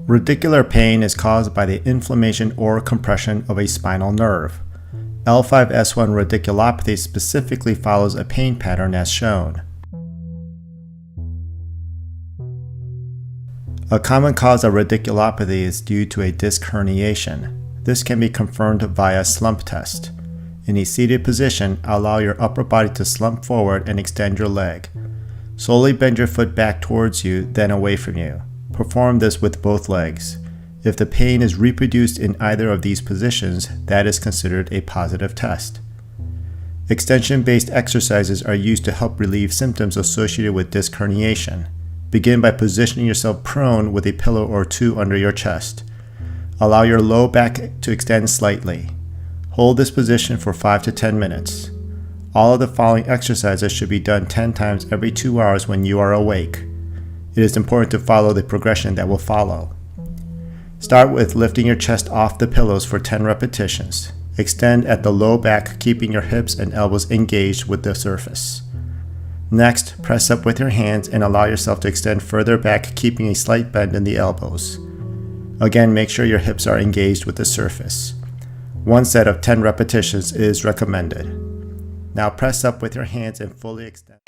Radicular pain is caused by the inflammation or compression of a spinal nerve. L5-S1 radiculopathy specifically follows a pain pattern as shown. A common cause of radiculopathy is due to a disc herniation. This can be confirmed via slump test. In a seated position, allow your upper body to slump forward and extend your leg. Slowly bend your foot back towards you, then away from you. Perform this with both legs. If the pain is reproduced in either of these positions, that is considered a positive test. Extension-based exercises are used to help relieve symptoms associated with disc herniation. Begin by positioning yourself prone with a pillow or two under your chest. Allow your low back to extend slightly. Hold this position for 5 to 10 minutes. All of the following exercises should be done 10 times every 2 hours when you are awake. It is important to follow the progression that will follow. Start with lifting your chest off the pillows for 10 repetitions. Extend at the low back, keeping your hips and elbows engaged with the surface. Next, press up with your hands and allow yourself to extend further back, keeping a slight bend in the elbows. Again, make sure your hips are engaged with the surface. One set of 10 repetitions is recommended. Now press up with your hands and fully extend.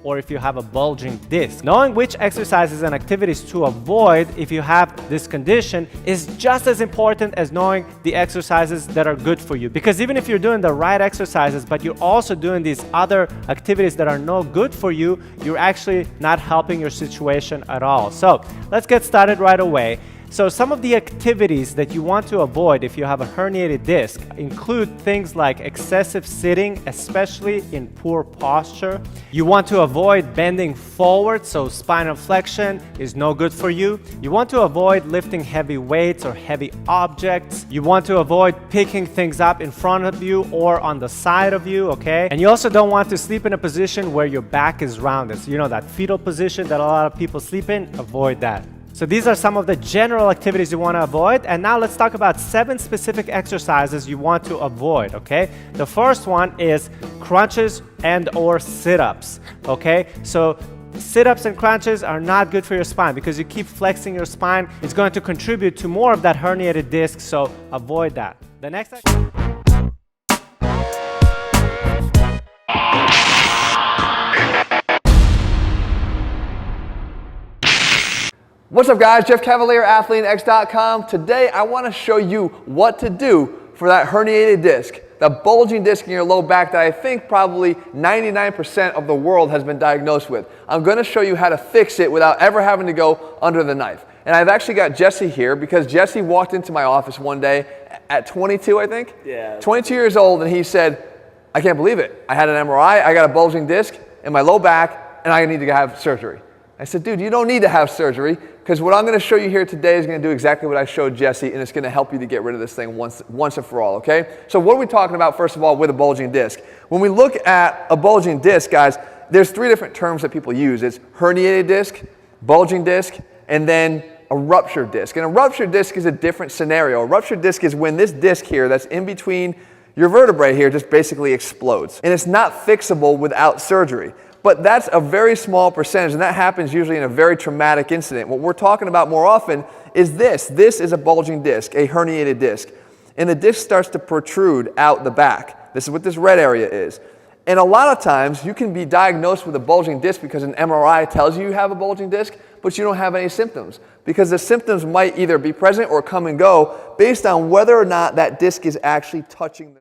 Or if you have a bulging disc. Knowing which exercises and activities to avoid if you have this condition is just as important as knowing the exercises that are good for you. Because even if you're doing the right exercises, but you're also doing these other activities that are no good for you, you're actually not helping your situation at all. So let's get started right away. So some of the activities that you want to avoid if you have a herniated disc include things like excessive sitting, especially in poor posture. You want to avoid bending forward, so spinal flexion is no good for you. You want to avoid lifting heavy weights or heavy objects. You want to avoid picking things up in front of you or on the side of you, okay? And you also don't want to sleep in a position where your back is rounded. So you know that fetal position that a lot of people sleep in, avoid that. So these are some of the general activities you want to avoid. And now let's talk about 7 specific exercises you want to avoid, okay? The first one is crunches and or sit-ups, okay? So sit-ups and crunches are not good for your spine because you keep flexing your spine. It's going to contribute to more of that herniated disc, so avoid that. The next exercise. What's up guys, Jeff Cavaliere, AthleanX.com. Today I want to show you what to do for that herniated disc, the bulging disc in your low back that I think probably 99% of the world has been diagnosed with. I'm going to show you how to fix it without ever having to go under the knife. And I've actually got Jesse here because Jesse walked into my office one day at 22, I think? Yeah. 22 years old, and he said, I can't believe it. I had an MRI, I got a bulging disc in my low back, and I need to have surgery. I said, dude, you don't need to have surgery because what I'm going to show you here today is going to do exactly what I showed Jesse, and it's going to help you to get rid of this thing once and for all, okay? So what are we talking about, first of all, with a bulging disc? When we look at a bulging disc, guys, there's 3 different terms that people use. It's herniated disc, bulging disc, and then a ruptured disc. And a ruptured disc is a different scenario. A ruptured disc is when this disc here that's in between your vertebrae here just basically explodes. And it's not fixable without surgery. But that's a very small percentage, and that happens usually in a very traumatic incident. What we're talking about more often is this. This is a bulging disc, a herniated disc. And the disc starts to protrude out the back. This is what this red area is. And a lot of times you can be diagnosed with a bulging disc because an MRI tells you have a bulging disc, but you don't have any symptoms. Because the symptoms might either be present or come and go based on whether or not that disc is actually touching the